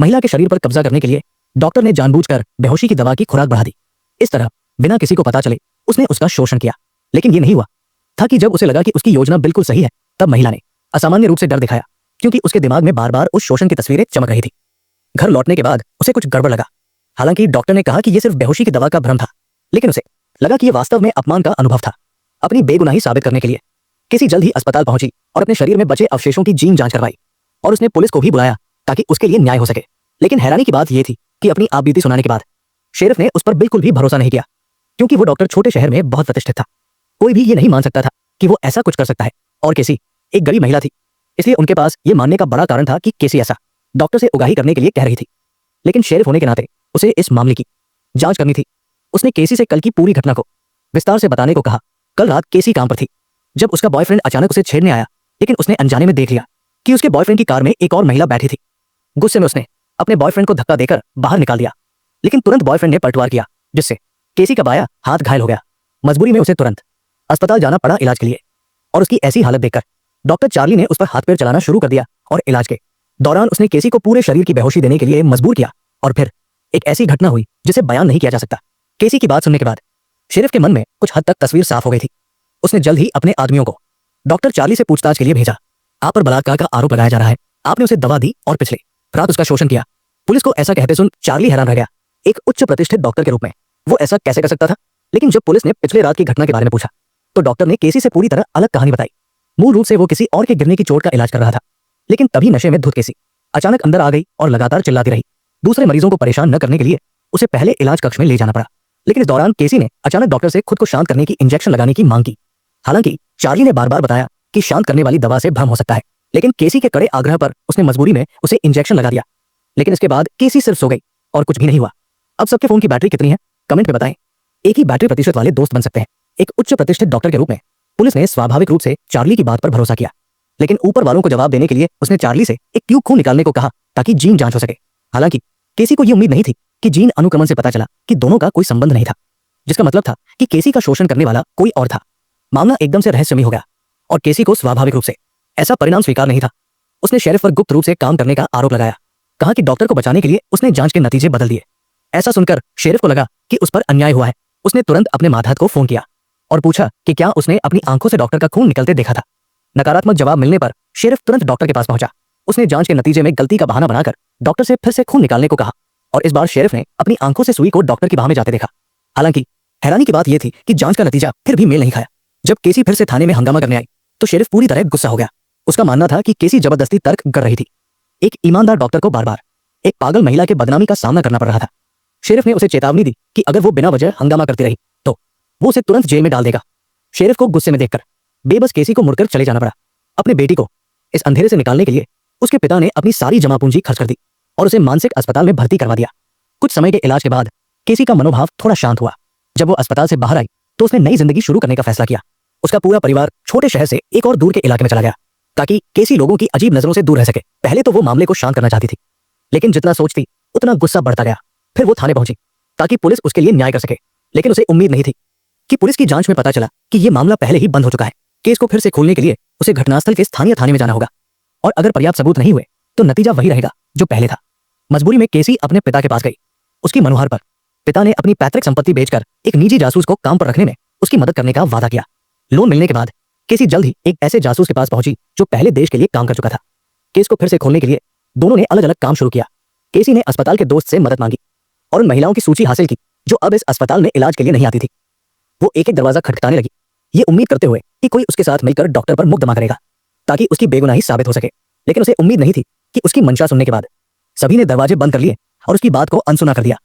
महिला के शरीर पर कब्जा करने के लिए डॉक्टर ने जानबूझकर बेहोशी की दवा की खुराक बढ़ा दी। इस तरह बिना किसी को पता चले उसने उसका शोषण किया। लेकिन ये नहीं हुआ था कि जब उसे लगा कि उसकी योजना बिल्कुल सही है, तब महिला ने असामान्य रूप से डर दिखाया, क्योंकि उसके दिमाग में बार बार उस शोषण की तस्वीरें चमक रही थी। घर लौटने के बाद उसे कुछ गड़बड़ लगा। हालांकि डॉक्टर ने कहा कि यह सिर्फ बेहोशी की दवा का भ्रम था, लेकिन उसे लगा कि यह वास्तव में अपमान का अनुभव था। अपनी बेगुनाही साबित करने के लिए केसी जल्द ही अस्पताल पहुंची और अपने शरीर में बचे अवशेषों की जीन जांच करवाई, और उसने पुलिस को भी बुलाया ताकि उसके लिए न्याय हो सके। लेकिन हैरानी की बात यह थी कि अपनी आपबीती सुनाने के बाद शेरिफ ने उस पर बिल्कुल भी भरोसा नहीं किया, क्योंकि वो डॉक्टर छोटे शहर में बहुत प्रतिष्ठित था। कोई भी ये नहीं मान सकता था कि वो ऐसा कुछ कर सकता है, और केसी एक गरीब महिला थी, इसलिए उनके पास ये मानने का बड़ा कारण था कि केसी ऐसा डॉक्टर से उगाही करने के लिए कह रही थी। लेकिन शेरिफ होने के नाते उसे इस मामले की जांच करनी थी। उसने केसी से कल की पूरी घटना को विस्तार से बताने को कहा। कल रात केसी काम पर थी जब उसका बॉयफ्रेंड अचानक उसे छेड़ने आया, लेकिन उसने अनजाने में देख लिया कि उसके बॉयफ्रेंड की कार में एक और महिला बैठी थी। गुस्से में उसने अपने बॉयफ्रेंड को धक्का देकर बाहर निकाल दिया, लेकिन तुरंत बॉयफ्रेंड ने पलटवार किया, जिससे केसी का बायां हाथ घायल हो गया। मजबूरी में उसे तुरंत अस्पताल जाना पड़ा इलाज के लिए, और उसकी ऐसी हालत देखकर डॉक्टर चार्ली ने उस पर हाथ पैर चलाना शुरू कर दिया, और इलाज के दौरान उसने केसी को पूरे शरीर की बेहोशी देने के लिए मजबूर किया। और फिर एक ऐसी घटना हुई जिसे बयान नहीं किया जा सकता। केसी की बात सुनने के बाद शेरिफ के मन में कुछ हद तक तस्वीर साफ हो गई थी। उसने जल्द ही अपने आदमियों को डॉक्टर चार्ली से पूछताछ के लिए भेजा। आप पर बलात्कार का आरोप लगाया जा रहा है, आपने उसे दवा दी और पिछले रात उसका शोषण किया। पुलिस को ऐसा कहते सुन चार्ली हैरान रह गया। एक उच्च प्रतिष्ठित डॉक्टर के रूप में वो ऐसा कैसे कर सकता था? लेकिन जब पुलिस ने पिछले रात की घटना के बारे में पूछा, तो डॉक्टर ने केसी से पूरी तरह अलग कहानी बताई। मूल रूप से वो किसी और के गिरने की चोट का इलाज कर रहा था, लेकिन तभी नशे में धुत केसी अचानक अंदर आ गई और लगातार चिल्लाती रही। दूसरे मरीजों को परेशान न करने के लिए उसे पहले इलाज कक्ष में ले जाना पड़ा, लेकिन इस दौरान केसी ने अचानक डॉक्टर से खुद को शांत करने की इंजेक्शन लगाने की मांग की। हालांकि चार्ली ने बार बार बताया कि शांत करने वाली दवा से भ्रम हो सकता है, लेकिन केसी के कड़े आग्रह पर उसने मजबूरी में उसे इंजेक्शन लगा दिया। लेकिन इसके बाद केसी सिर्फ सो गई और कुछ भी नहीं हुआ। अब सबके फोन की बैटरी कितनी है, कमेंट में बताएं। एक ही बैटरी प्रतिशत वाले दोस्त बन सकते हैं। एक उच्च प्रतिष्ठित डॉक्टर के रूप में पुलिस ने स्वाभाविक रूप से चार्ली की बात पर भरोसा किया, लेकिन ऊपर वालों को जवाब देने के लिए उसने चार्ली से एक ट्यूब खून निकालने को कहा ताकि जीन जांच हो सके। हालांकि केसी को यह उम्मीद नहीं थी कि जीन अनुक्रमण से पता चला कि दोनों का कोई संबंध नहीं था, जिसका मतलब था कि केसी का शोषण करने वाला कोई और था। मामला एकदम से रहस्यमय हो गया और केसी को स्वाभाविक रूप से ऐसा परिणाम स्वीकार नहीं था। उसने शेरिफ पर गुप्त रूप से काम करने का आरोप लगाया, कहा कि डॉक्टर को बचाने के लिए उसने जांच के नतीजे बदल दिए। ऐसा सुनकर शेरिफ को लगा कि उस पर अन्याय हुआ है। उसने तुरंत अपने मातहत को फोन किया और पूछा कि क्या उसने अपनी आंखों से डॉक्टर का खून निकलते देखा था। नकारात्मक जवाब मिलने पर शेरिफ तुरंत डॉक्टर के पास पहुंचा। उसने जांच के नतीजे में गलती का बहाना बनाकर डॉक्टर से फिर से खून निकालने को कहा, और इस बार शेरिफ ने अपनी आंखों से सुई को डॉक्टर की बाह में जाते देखा। हालांकि हैरानी की बात यह थी कि जांच का नतीजा फिर भी मेल नहीं खाया। जब केसी फिर से थाने में हंगामा करने आई तो शेरिफ पूरी तरह गुस्सा हो गया। उसका मानना था कि केसी जबरदस्ती तर्क कर रही थी। एक ईमानदार डॉक्टर को बार बार एक पागल महिला के बदनामी का सामना करना पड़ रहा था। शेरिफ ने उसे चेतावनी दी कि अगर वो बिना वजह हंगामा करती रही तो वो उसे तुरंत जेल में डाल देगा। शेरिफ को गुस्से में देखकर बेबस केसी को मुड़कर चले जाना पड़ा। अपने बेटी को इस अंधेरे से निकालने के लिए उसके पिता ने अपनी सारी जमा पूंजी खर्च कर दी और उसे मानसिक अस्पताल में भर्ती करवा दिया। कुछ समय के इलाज के बाद केसी का मनोभाव थोड़ा शांत हुआ। जब वो अस्पताल से बाहर आई तो उसने नई जिंदगी शुरू करने का फैसला किया। उसका पूरा परिवार छोटे शहर से एक और दूर के इलाके में चला गया ताकि केसी लोगों की अजीब नजरों से दूर रह सके। पहले तो वो मामले को शांत करना चाहती थी, लेकिन जितना सोचती उतना गुस्सा बढ़ता गया। फिर वो थाने पहुंची ताकि पुलिस उसके लिए न्याय कर सके, लेकिन उसे उम्मीद नहीं थी कि पुलिस की जांच में पता चला कि ये मामला पहले ही बंद हो चुका है। केस को फिर से खोलने के लिए उसे घटनास्थल के स्थानीय थाने में जाना होगा, और अगर पर्याप्त सबूत नहीं हुए तो नतीजा वही रहेगा जो पहले था। मजबूरी में केसी अपने पिता के पास गई। उसकी मनोहार पर पिता ने अपनी पैतृक संपत्ति बेचकर एक निजी जासूस को काम पर रखने में उसकी मदद करने का वादा किया। लोन मिलने के बाद केसी जल्द ही एक ऐसे जासूस के पास पहुंची जो पहले देश के लिए काम कर चुका था। केस को फिर से खोलने के लिए दोनों ने अलग अलग काम शुरू किया। केसी ने अस्पताल के दोस्त से मदद मांगी और उन महिलाओं की सूची हासिल की जो अब इस अस्पताल में इलाज के लिए नहीं आती थी। वो एक एक दरवाजा खटखटाने लगी, ये उम्मीद करते हुए कि कोई उसके साथ मिलकर डॉक्टर पर मुकदमा करेगा ताकि उसकी बेगुनाही साबित हो सके। लेकिन उसे उम्मीद नहीं थी कि उसकी मंशा सुनने के बाद सभी ने दरवाजे बंद कर लिए और उसकी बात को अनसुना कर दिया।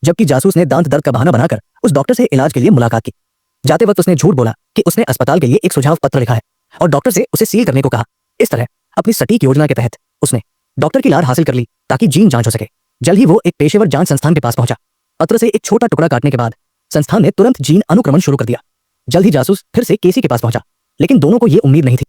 जबकि जासूस ने दांत दर्द का बहाना बनाकर उस डॉक्टर से इलाज के लिए मुलाकात की। जाते वक्त उसने झूठ बोला कि उसने अस्पताल के लिए एक सुझाव पत्र लिखा है और डॉक्टर से उसे सील करने को कहा। इस तरह अपनी सटीक योजना के तहत उसने डॉक्टर की लार हासिल कर ली ताकि जीन जांच हो सके। जल्द ही वो एक पेशेवर जांच संस्थान के पास पहुंचा। पत्र से एक छोटा टुकड़ा काटने के बाद संस्थान ने तुरंत जीन अनुक्रमण शुरू कर दिया। जल्द ही जासूस फिर से केसी के पास पहुंचा, लेकिन दोनों को यह उम्मीद नहीं थी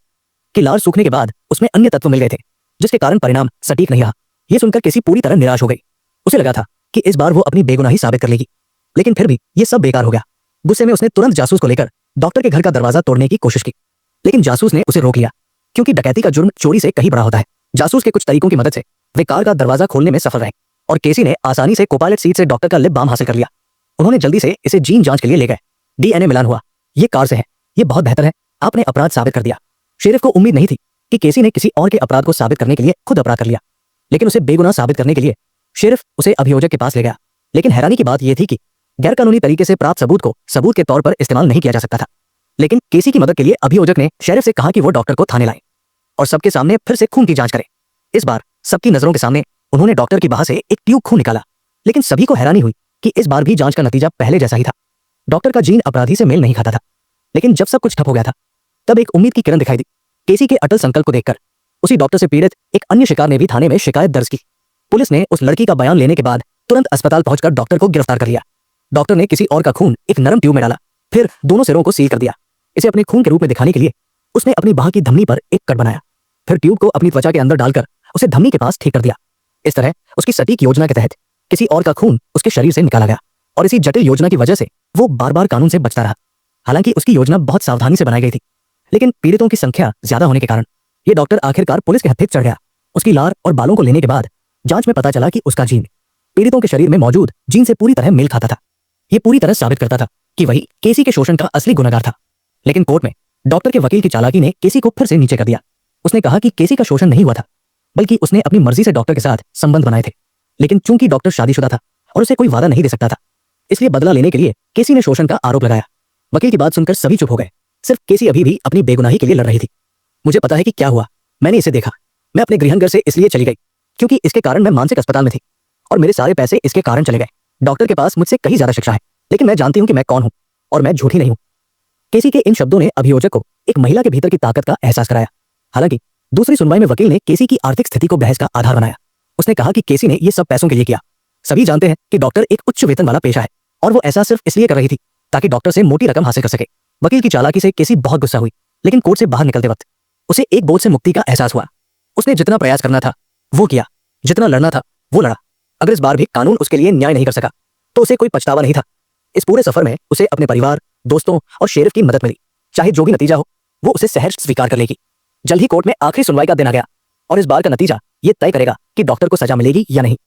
कि लार सूखने के बाद उसमें अन्य तत्व मिल गए थे, जिसके कारण परिणाम सटीक नहीं रहा। यह सुनकर केसी पूरी तरह निराश हो गई। उसे लगा था कि इस बार वो अपनी बेगुनाही साबित कर लेगी, लेकिन फिर भी यह सब बेकार हो गया। गुस्से में उसने तुरंत जासूस को लेकर डॉक्टर के घर का दरवाजा तोड़ने की कोशिश की, लेकिन जासूस ने उसे रोक लिया, क्योंकि डकैती का जुर्म चोरी से कहीं बड़ा होता है। जासूस के कुछ तरीकों की मदद से वे कार का दरवाजा खोलने में सफल रहे और केसी ने आसानी से कोपायलट सीट से डॉक्टर का लिप बाम हासिल कर लिया। उन्होंने जल्दी से इसे जीन जांच के लिए ले गए। डीएनए मिलान हुआ। ये कार से है। ये बहुत बेहतर है। आपने अपराध साबित कर दिया। शेरिफ को उम्मीद नहीं थी कि केसी ने किसी और के अपराध को साबित करने के लिए खुद अपराध कर लिया, लेकिन उसे बेगुनाह साबित करने के लिए शेरिफ उसे अभियोजक के पास ले गया। लेकिन हैरानी की बात यह थी कि गैरकानूनी तरीके से प्राप्त सबूत को सबूत के तौर पर इस्तेमाल नहीं किया जा सकता था। लेकिन केसी की मदद के लिए अभियोजक ने शेरिफ से कहा कि वो डॉक्टर को थाने लाए और सबके सामने फिर से खून की जांच करें। इस बार सबकी नजरों के सामने उन्होंने डॉक्टर की बाह से एक ट्यूब खून निकाला, लेकिन सभी को हैरानी हुई कि इस बार भी जांच का नतीजा पहले जैसा ही था। डॉक्टर का जीन अपराधी से मेल नहीं खाता था। लेकिन जब सब कुछ ठप हो गया था, तब एक उम्मीद की किरण दिखाई दी। केसी के अटल संकल्प को देखकर उसी डॉक्टर से पीड़ित एक अन्य शिकार ने भी थाने में शिकायत दर्ज की। पुलिस ने उस लड़की का बयान लेने के बाद तुरंत अस्पताल पहुंचकर डॉक्टर को गिरफ्तार कर लिया। डॉक्टर ने किसी और का खून एक नरम ट्यूब में डाला, फिर दोनों सिरों को सील कर दिया। इसे अपने खून के रूप में दिखाने के लिए उसने अपनी बाह की धमनी पर एक कट बनाया, फिर ट्यूब को अपनी त्वचा के अंदर डालकर उसे धमनी के पास ठीक कर दिया। इस तरह उसकी सटीक योजना के तहत किसी और का खून उसके शरीर से निकाला गया और इसी जटिल योजना की वजह से वो बार बार कानून से बचता रहा। हालांकि उसकी योजना बहुत सावधानी से बनाई गई थी, लेकिन पीड़ितों की संख्या ज्यादा होने के कारण ये डॉक्टर आखिरकार पुलिस के हत्थे चढ़ गया। उसकी लार और बालों को लेने के बाद जांच में पता चला कि उसका जीन पीड़ितों के शरीर में मौजूद जीन से पूरी तरह मेल खाता था। ये पूरी तरह साबित करता था कि वही केसी के शोषण का असली गुनहगार था। लेकिन कोर्ट में डॉक्टर के वकील की चालाकी ने केसी को फिर से नीचे कर दिया। उसने कहा कि केसी का शोषण नहीं हुआ था, बल्कि उसने अपनी मर्जी से डॉक्टर के साथ संबंध बनाए थे। लेकिन चूंकि डॉक्टर शादीशुदा था और उसे कोई वादा नहीं दे सकता था, इसलिए बदला लेने के लिए केसी ने शोषण का आरोप लगाया। वकील की बात सुनकर सभी चुप हो गए। सिर्फ केसी अभी भी अपनी बेगुनाही के लिए लड़ रही थी। मुझे पता है कि क्या हुआ। मैंने इसे देखा। मैं अपने गृहनगर से इसलिए चली गई क्योंकि इसके कारण मैं मानसिक अस्पताल में थी और मेरे सारे पैसे इसके कारण चले गए। डॉक्टर के पास मुझसे कहीं ज्यादा शिक्षा है, लेकिन मैं जानती हूं कि मैं कौन हूं और मैं झूठी नहीं हूं। केसी के इन शब्दों ने अभियोजक को एक महिला के भीतर की ताकत का एहसास कराया। हालांकि दूसरी सुनवाई में वकील ने केसी की आर्थिक स्थिति को बहस का आधार बनाया। उसने कहा कि केसी ने यह सब पैसों के लिए किया। सभी जानते हैं कि डॉक्टर एक उच्च वेतन वाला पेशा है और वो ऐसा सिर्फ इसलिए कर रही थी ताकि डॉक्टर से मोटी रकम हासिल कर सके। वकील की चालाकी से केसी बहुत गुस्सा हुई, लेकिन कोर्ट से बाहर निकलते वक्त उसे एक बोझ से मुक्ति का एहसास हुआ। उसने जितना प्रयास करना था वो किया, जितना लड़ना था वो लड़ा। अगर इस बार भी कानून उसके लिए न्याय नहीं कर सका तो उसे कोई पछतावा नहीं था। इस पूरे सफर में उसे अपने परिवार, दोस्तों और शेरिफ की मदद मिली। चाहे जो भी नतीजा हो, वो उसे सहर्ष स्वीकार कर लेगी। जल्द ही कोर्ट में आखिरी सुनवाई का दिन आ गया और इस बार का नतीजा ये तय करेगा कि डॉक्टर को सजा मिलेगी या नहीं।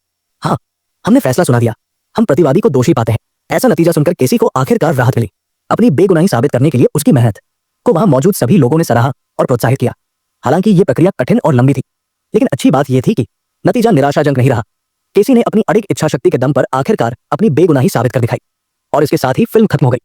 हाँ, हमने फैसला सुना दिया। हम प्रतिवादी को दोषी पाते हैं। ऐसा नतीजा सुनकर केसी को आखिरकार राहत मिली। अपनी बेगुनाही साबित करने के लिए उसकी मेहनत को वहां मौजूद सभी लोगों ने सराहा और प्रोत्साहित किया। हालांकि ये प्रक्रिया कठिन और लंबी थी, लेकिन अच्छी बात यह थी कि नतीजा निराशाजनक नहीं रहा। केसी ने अपनी अडिग इच्छा शक्ति के दम पर आखिरकार अपनी बेगुनाही साबित कर दिखाई और इसके साथ ही फिल्म खत्म हो गई।